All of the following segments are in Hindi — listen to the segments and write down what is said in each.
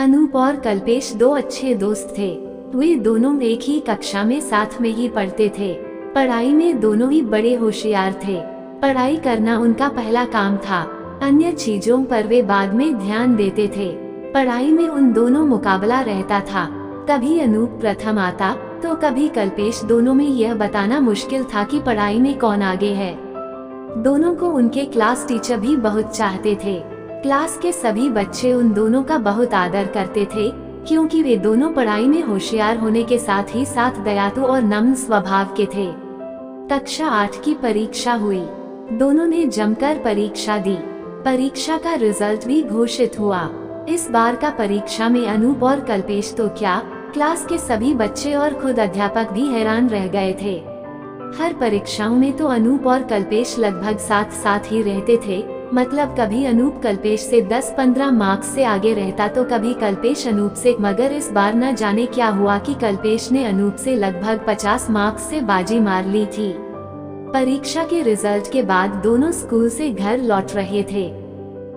अनूप और कल्पेश दो अच्छे दोस्त थे। वे दोनों एक ही कक्षा में साथ में ही पढ़ते थे। पढ़ाई में दोनों ही बड़े होशियार थे। पढ़ाई करना उनका पहला काम था। अन्य चीजों पर वे बाद में ध्यान देते थे। पढ़ाई में उन दोनों मुकाबला रहता था। कभी अनूप प्रथम आता तो कभी कल्पेश। दोनों में यह बताना मुश्किल था कि पढ़ाई में कौन आगे है। दोनों को उनके क्लास टीचर भी बहुत चाहते थे। क्लास के सभी बच्चे उन दोनों का बहुत आदर करते थे, क्योंकि वे दोनों पढ़ाई में होशियार होने के साथ ही साथ दयालु और नम्र स्वभाव के थे। कक्षा 8 की परीक्षा हुई। दोनों ने जमकर परीक्षा दी। परीक्षा का रिजल्ट भी घोषित हुआ। इस बार का परीक्षा में अनूप और कल्पेश तो क्या, क्लास के सभी बच्चे और खुद अध्यापक भी हैरान रह गए थे। हर परीक्षाओं में तो अनूप और कल्पेश लगभग साथ साथ ही रहते थे। मतलब कभी अनूप कल्पेश से 10-15 मार्क्स से आगे रहता तो कभी कल्पेश अनूप से। मगर इस बार न जाने क्या हुआ कि कल्पेश ने अनूप से लगभग 50 मार्क्स से बाजी मार ली थी। परीक्षा के रिजल्ट के बाद दोनों स्कूल से घर लौट रहे थे।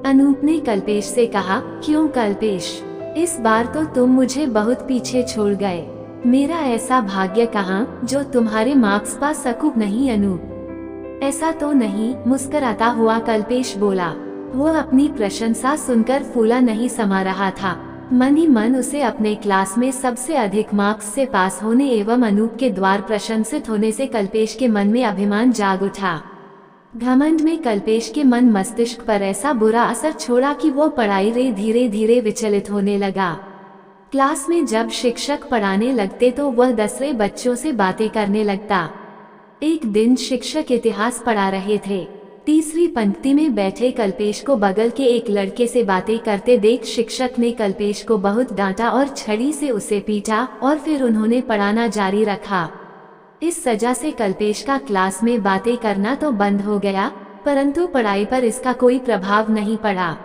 अनूप ने कल्पेश से कहा, क्यों कल्पेश, इस बार तो तुम मुझे बहुत पीछे छोड़ गए। मेरा ऐसा भाग्य कहाँ जो तुम्हारे मार्क्स पा सकूं। नहीं अनूप, ऐसा तो नहीं, मुस्कुराता हुआ कल्पेश बोला। वो अपनी प्रशंसा सुनकर फूला नहीं समा रहा था। मन ही मन उसे अपने क्लास में सबसे अधिक मार्क्स से पास होने एवं अनूप के द्वारा प्रशंसित होने से कल्पेश के मन में अभिमान जाग उठा। घमंड में कल्पेश के मन मस्तिष्क पर ऐसा बुरा असर छोड़ा कि वो पढ़ाई से धीरे धीरे विचलित होने लगा। क्लास में जब शिक्षक पढ़ाने लगते तो वह दूसरे बच्चों से बातें करने लगता। एक दिन शिक्षक इतिहास पढ़ा रहे थे। तीसरी पंक्ति में बैठे कल्पेश को बगल के एक लड़के से बातें करते देख शिक्षक ने कल्पेश को बहुत डांटा और छड़ी से उसे पीटा और फिर उन्होंने पढ़ाना जारी रखा। इस सजा से कल्पेश का क्लास में बातें करना तो बंद हो गया, परंतु पढ़ाई पर इसका कोई प्रभाव नहीं पड़ा।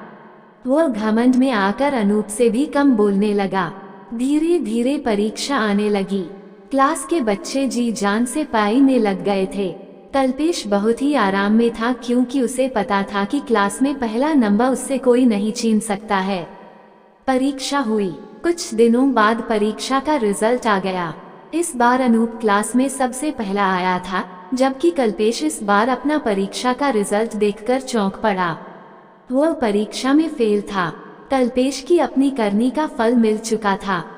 वो घमंड में आकर अनूप से भी कम बोलने लगा। धीरे धीरे परीक्षा आने लगी। क्लास के बच्चे जी जान से पढ़ाई में लग गए थे। कल्पेश बहुत ही आराम में था, क्योंकि उसे पता था कि क्लास में पहला नंबर उससे कोई नहीं छीन सकता है। परीक्षा हुई। कुछ दिनों बाद परीक्षा का रिजल्ट आ गया। इस बार अनूप क्लास में सबसे पहला आया था, जबकि कल्पेश इस बार अपना परीक्षा का रिजल्ट देखकर चौंक पड़ा। वो परीक्षा में फेल था। कल्पेश की अपनी करनी का फल मिल चुका था।